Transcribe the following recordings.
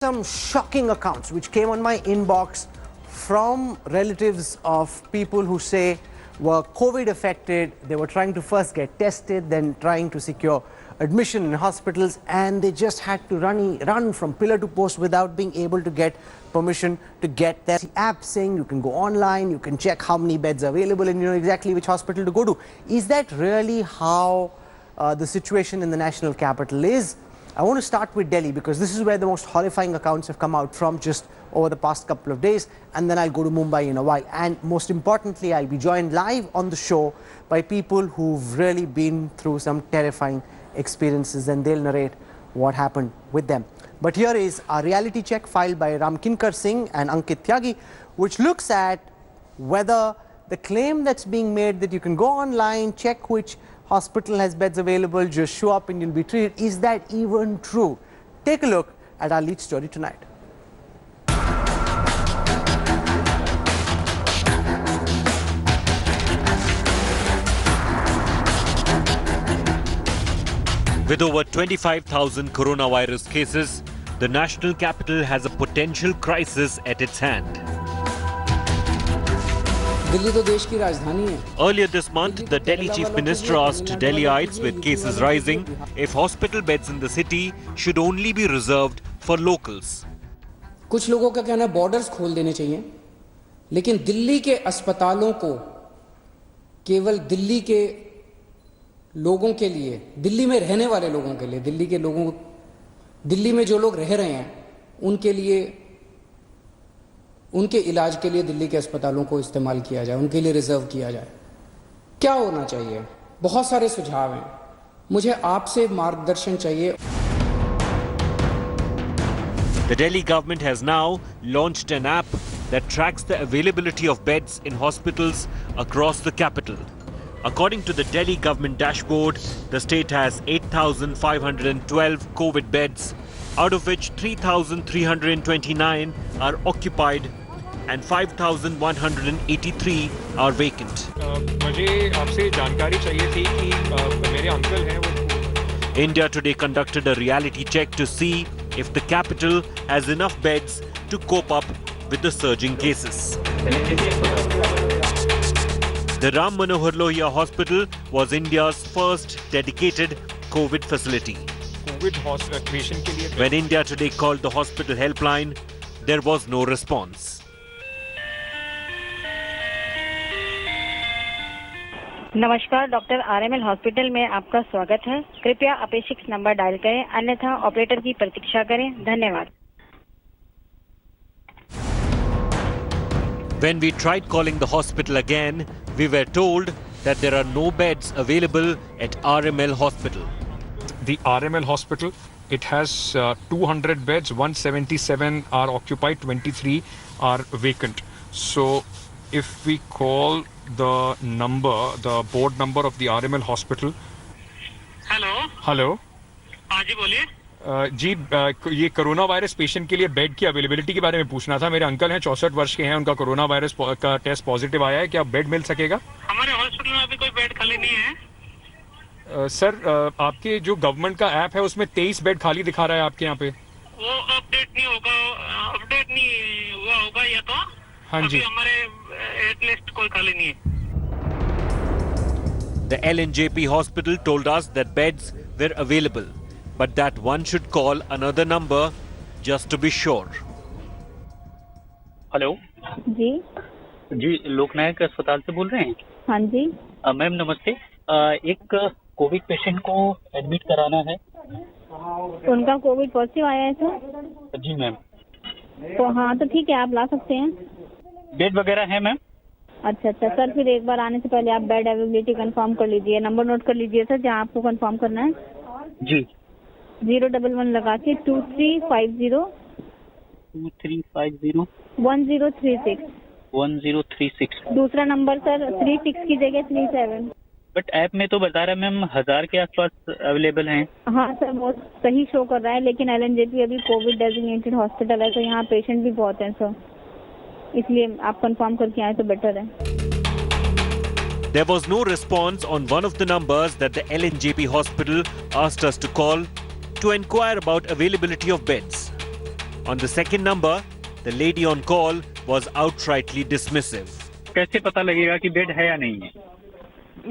Some shocking accounts which came on my inbox from relatives of people who say were COVID affected. They were trying to first get tested, then trying to secure admission in hospitals, and they just had to run from pillar to post without being able to get permission to get there. The app saying you can go online, you can check how many beds are available, and you know exactly which hospital to go to. Is that really how the situation in the national capital is? I want to start with Delhi because this is where the most horrifying accounts have come out from just over the past couple of days, and then I'll go to Mumbai in a while. And most importantly, I'll be joined live on the show by people who've really been through some terrifying experiences, and they'll narrate what happened with them. But here is a reality check filed by Ram Kinkar Singh and Ankit Tyagi, which looks at whether the claim that's being made that you can go online, check which hospital has beds available, just show up and you'll be treated, is that even true? Take a look at our lead story tonight. With over 25,000 coronavirus cases, the national capital has a potential crisis at its hand. Earlier this month, the Delhi Chief Minister asked Delhiites with cases rising if hospital beds in the city should only be reserved for locals. कुछ लोगों का कहना है borders खोल देने चाहिए, लेकिन दिल्ली के अस्पतालों को केवल दिल्ली के लोगों के लिए, दिल्ली में रहने वाले लोगों के लिए, दिल्ली में जो लोग रह रहे हैं उनके लिए, उनके इलाज के लिए दिल्ली के अस्पतालों को इस्तेमाल किया जाए, उनके लिए रिजर्व किया जाए. क्या होना चाहिए? बहुत सारे सुझाव हैं. मुझे आपसे मार्गदर्शन चाहिए. The Delhi government has now launched an app that tracks the availability of beds in hospitals across the capital. According to the Delhi government dashboard, the state has 8,512 COVID beds, out of which 3,329 are occupied and 5,183 are vacant. मुझे आपसे जानकारी चाहिए थी कि मेरे uncle हैं वो. India Today conducted a reality check to see if the capital has enough beds to cope up with the surging cases. The Ram Manohar Lohia Hospital was India's first dedicated COVID facility. When India Today called the hospital helpline, there was no response. नमस्कार, doctor RML hospital में आपका स्वागत है. कृपया अपेक्षित number dial करें, अन्यथा operator की प्रतीक्षा करें. धन्यवाद. When we tried calling the hospital again, we were told that there are no beds available at RML Hospital. The RML Hospital, it has 200 beds, 177 are occupied, 23 are vacant. So if we call the number, the board number of the RML Hospital. Hello. हाँ जी बोलिए. जी ये corona virus patient के लिए bed की availability के बारे में पूछना था. मेरे अंकल हैं, 64 वर्ष के हैं, उनका कोरोना वायरस का टेस्ट पॉजिटिव आया है. क्या बेड मिल सकेगा? हमारे हॉस्पिटल में अभी कोई बेड खाली नहीं है. सर आपके जो गवर्नमेंट का ऐप है उसमें 23 बेड खाली दिखा रहा है आपके यहाँ पे. वो अपडेट नहीं हुआ होगा या तो. हाँ जी. अभी हमारे एटलीस्ट कोई खाली नहीं है. The LNJP hospital told us that beds were available, but that one should call another number just to be sure. Hello जी. जी, लोकनायक अस्पताल से बोल रहे हैं? हाँ जी. मैम नमस्ते. एक कोविड पेशेंट को एडमिट कराना है. उनका कोविड पॉजिटिव आया है सर? जी मैम. तो हाँ, तो ठीक है, आप ला सकते हैं. बेड वगैरह है मैम? अच्छा सर, फिर एक बार आने से पहले आप बेड अवेलेबिलिटी कंफर्म कर लीजिए. नंबर नोट कर लीजिए सर, जहाँ आपको कंफर्म करना है. जी. 011 लगा के 2350 1036. 1036. दूसरा नंबर सर 36 की जगह 37. बट ऐप में तो बता रहा है मैम 1000 के आसपास अवेलेबल हैं. हाँ सर, वो सही शो कर रहा है, लेकिन एलएनजेपी अभी कोविड डेजिग्नेटेड हॉस्पिटल है, तो यहाँ पेशेंट भी बहुत हैं सर, इसलिए आप कंफर्म करके आए तो बेटर है. There was no response on one of the numbers that the LNJP hospital asked us to call to inquire about availability of beds. On the second number, the lady on call was outrightly dismissive. कैसे पता लगेगा कि bed है या नहीं है?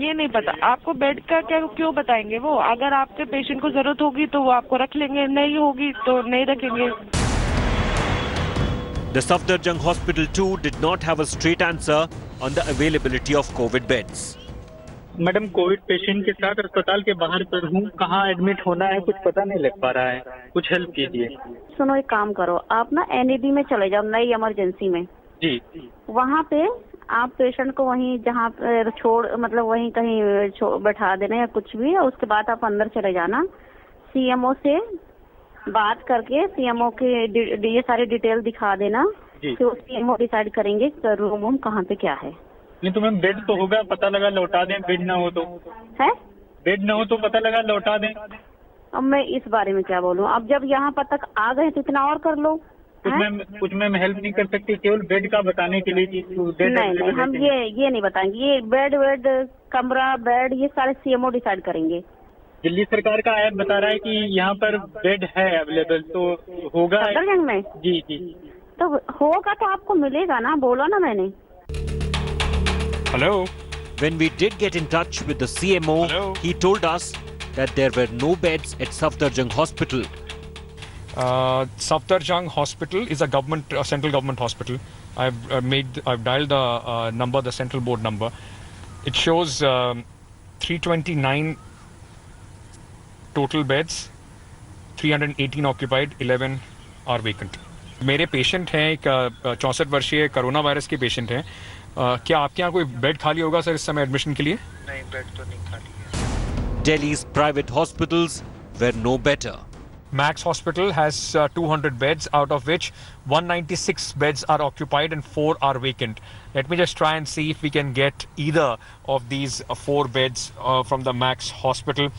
ये नहीं पता आपको बेड का क्या क्यों बताएंगे वो अगर आपके पेशेंट को जरूरत होगी तो वो आपको रख लेंगे नहीं होगी तो नहीं रखेंगे. The Safdarjung Hospital too did not have a straight answer on the availability of COVID beds. Madam Covid patient के साथ अस्पताल के बाहर पर हूँ, कहाँ एडमिट होना है कुछ पता नहीं लग पा रहा है, कुछ हेल्प कीजिए. सुनो एक काम करो आप ना एनएबी में चले जाओ नई इमरजेंसी में. जी. वहाँ पे आप पेशेंट को वहीं जहाँ छोड़ मतलब वहीं कहीं बैठा देना या कुछ भी और उसके बाद आप अंदर चले जाना. सीएमओ से बात करके सीएमओ के ये सारी डिटेल दिखा देना. फिर सीएमओ डिसाइड करेंगे रूम कहाँ पे क्या है. नहीं तो मैम बेड तो होगा, पता लगा लौटा दें, बेड ना हो तो है बेड ना हो तो पता लगा लौटा दें. अब मैं इस बारे में क्या बोलूँ. अब जब यहाँ पर तक आ गए तो इतना और कर लो. कुछ मैम हेल्प नहीं कर सकती केवल बेड का बताने के लिए कि बेड नहीं हम ये नहीं बताएंगे. ये बेड कमरा बेड ये सारे सीएमओ डिसाइड करेंगे. दिल्ली सरकार का ऐप बता रहा है कि यहाँ पर बेड है अवेलेबल तो होगा. सफदरजंग में जी तो होगा तो आपको मिलेगा ना. बोलो ना मैंने. Hello. When we did get in touch with the CMO, he told us that there were no beds at Safdarjung Hospital. Safdarjung Hospital is a central government hospital. I've dialed the number, the central board number. It shows 329 total beds, 318 occupied, 11 are vacant. मेरे patient हैं एक 64 वर्षीय corona virus के patient हैं. क्या आपके यहाँ कोई बेड खाली होगा सर इस समय एडमिशन के लिए? नहीं बेड तो नहीं खाली है. Delhi's private hospitals were no better. Max Hospital has 200 beds, out of which 196 beds are occupied and 4 are vacant. Let me just try and see if we can get either of these 4 beds from the Max Hospital.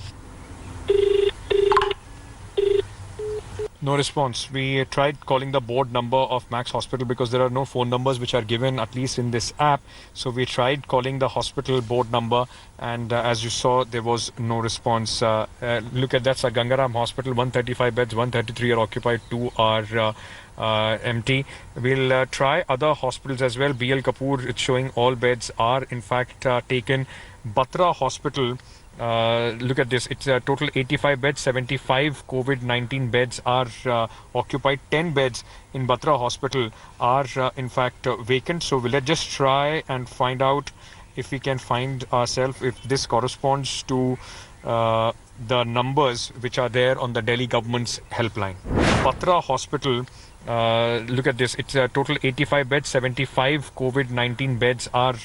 No response. We tried calling the board number of Max Hospital because there are no phone numbers which are given, at least in this app. So we tried calling the hospital board number and as you saw, there was no response. Look at that, Sir Gangaram Hospital, 135 beds, 133 are occupied, 2 are empty. We'll try other hospitals as well. BL Kapoor, it's showing all beds are in fact taken. Batra Hospital, look at this, it's a total 85 beds, 75 COVID-19 beds are occupied, 10 beds in Batra Hospital are in fact vacant. So let's just try and find out if we can find ourselves, if this corresponds to the numbers which are there on the Delhi government's helpline. Batra Hospital, look at this, it's a total 85 beds, 75 COVID-19 beds are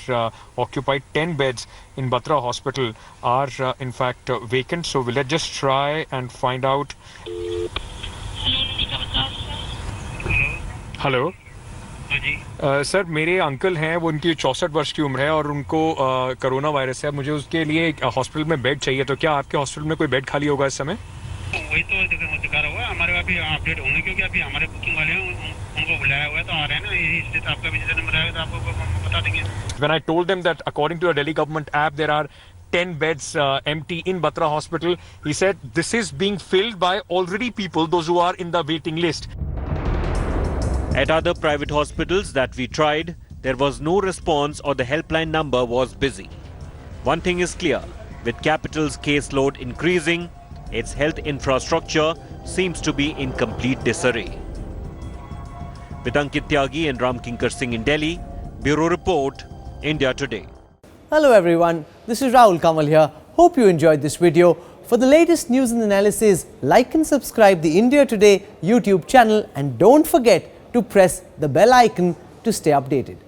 occupied, 10 beds in Batra Hospital are in fact vacant. So let's just try and find out. Hello. Sir मेरे uncle हैं, वो उनकी 64 वर्ष की उम्र है और उनको कोरोना वायरस है. मुझे उसके लिए हॉस्पिटल में बेड चाहिए, तो क्या आपके हॉस्पिटल में कोई बेड खाली होगा इस समय? वही तो दिखा रहा हुआ है हमारे अभी अपडेट होंगे क्योंकि अभी हमारे बुकिंग वाले हैं उनको बुलाया हुआ है तो आ रहे हैं ना. यही इसलिए आपका भी जैसे नंबर आएगा तो आपको बता देंगे. When I told them that according to a Delhi government app there are 10 beds empty in Batra Hospital, he said this is being filled by already people, those who are in the waiting list. At other private hospitals that we tried, there was no response or the helpline number was busy. One thing is clear, with Capital's caseload increasing, its health infrastructure seems to be in complete disarray. With Ankit Tyagi and Ram Kinkar Singh in Delhi, Bureau Report, India Today. Hello everyone, this is Rahul Kamal here. Hope you enjoyed this video. For the latest news and analysis, like and subscribe the India Today YouTube channel and don't forget to press the bell icon to stay updated.